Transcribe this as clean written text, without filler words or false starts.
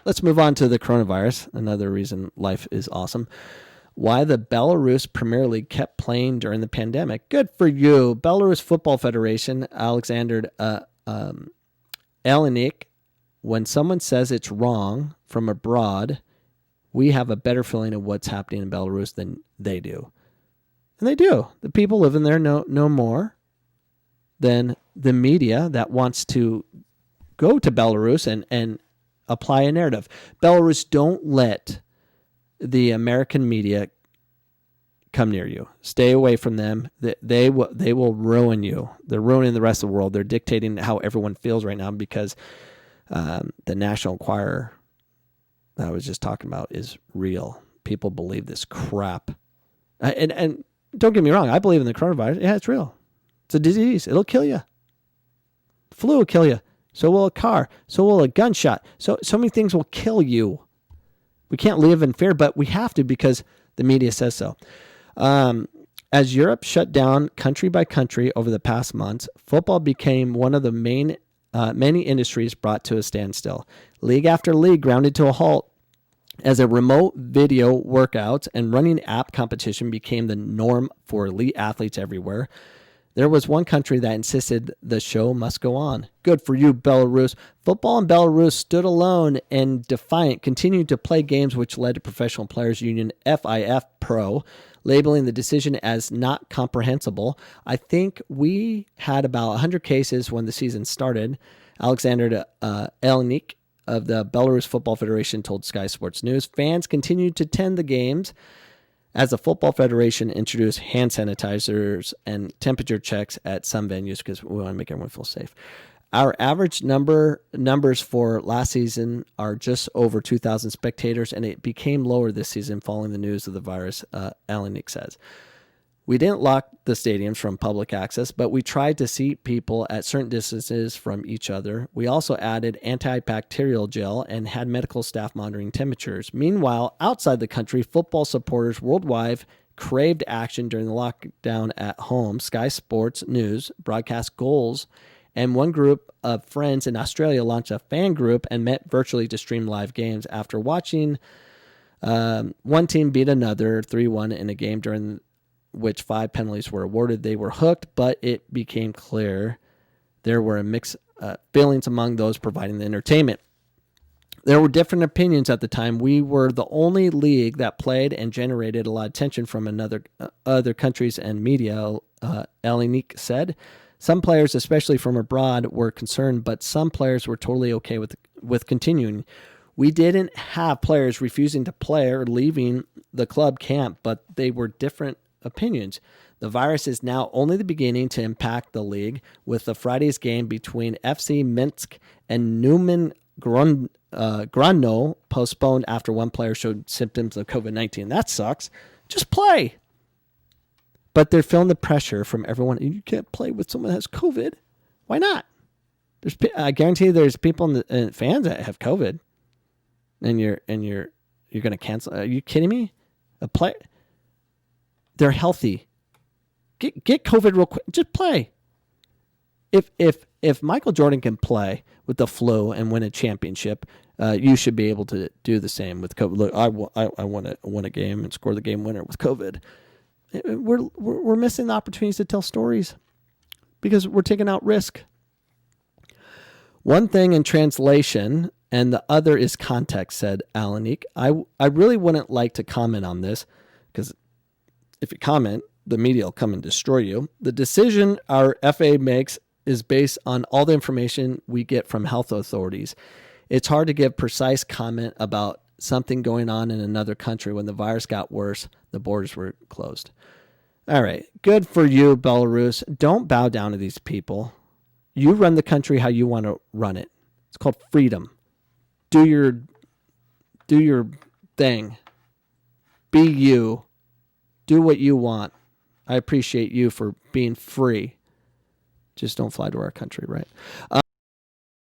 let's move on to the coronavirus. Another reason life is awesome. Why the Belarus Premier League kept playing during the pandemic. Good for you. Belarus Football Federation, Alexander Alenik. When someone says it's wrong from abroad, we have a better feeling of what's happening in Belarus than they do. And they do. The people living there know more than the media that wants to go to Belarus and apply a narrative. Belarus, don't let the American media come near you. Stay away from them. They will ruin you. They're ruining the rest of the world. They're dictating how everyone feels right now because the National Enquirer that I was just talking about is real. People believe this crap. And don't get me wrong. I believe in the coronavirus. Yeah, it's real. It's a disease. It'll kill you. Flu will kill you. So will a car. So will a gunshot. So many things will kill you. We can't live in fear, but we have to because the media says so. As Europe shut down country by country over the past months, football became one of the many industries brought to a standstill. League after league grounded to a halt as a remote video workouts and running app competition became the norm for elite athletes everywhere. There was one country that insisted the show must go on. Good for you, Belarus. Football in Belarus stood alone and defiant, continued to play games which led to Professional Players Union FIF Pro labeling the decision as not comprehensible. I think we had about 100 cases when the season started. Alexander Alenik of the Belarus Football Federation told Sky Sports News fans continued to attend the games as the Football Federation introduced hand sanitizers and temperature checks at some venues because we want to make everyone feel safe. Our average numbers for last season are just over 2,000 spectators, and it became lower this season following the news of the virus, Alenik says. We didn't lock the stadiums from public access, but we tried to seat people at certain distances from each other. We also added antibacterial gel and had medical staff monitoring temperatures. Meanwhile, outside the country, football supporters worldwide craved action during the lockdown at home. Sky Sports News broadcast goals, and one group of friends in Australia launched a fan group and met virtually to stream live games. After watching one team beat another 3-1 in a game during which 5 penalties were awarded, they were hooked, but it became clear there were mixed feelings among those providing the entertainment. There were different opinions at the time. We were the only league that played and generated a lot of attention from other countries and media, Alenik said. Some players, especially from abroad, were concerned, but some players were totally okay with continuing. We didn't have players refusing to play or leaving the club camp, but they were different opinions. The virus is now only the beginning to impact the league, with the Friday's game between FC Minsk and Neumann Grodno postponed after one player showed symptoms of COVID-19. That sucks. Just play. But they're feeling the pressure from everyone. You can't play with someone that has COVID. Why not? I guarantee there's people in fans that have COVID, and you're going to cancel. Are you kidding me? They're healthy. Get COVID real quick. Just play. If Michael Jordan can play with the flu and win a championship, you should be able to do the same with COVID. Look, I won a game and score the game winner with COVID. We're missing the opportunities to tell stories because we're taking out risk. One thing in translation and the other is context, said Alenik. I really wouldn't like to comment on this because if you comment, the media will come and destroy you. The decision our FA makes is based on all the information we get from health authorities. It's hard to give precise comment about something going on in another country when the virus got worse, the borders were closed. All right, good for you, Belarus. Don't bow down to these people. You run the country how you want to run it. It's called freedom. Do your thing. Be you. Do what you want. I appreciate you for being free. Just don't fly to our country, right?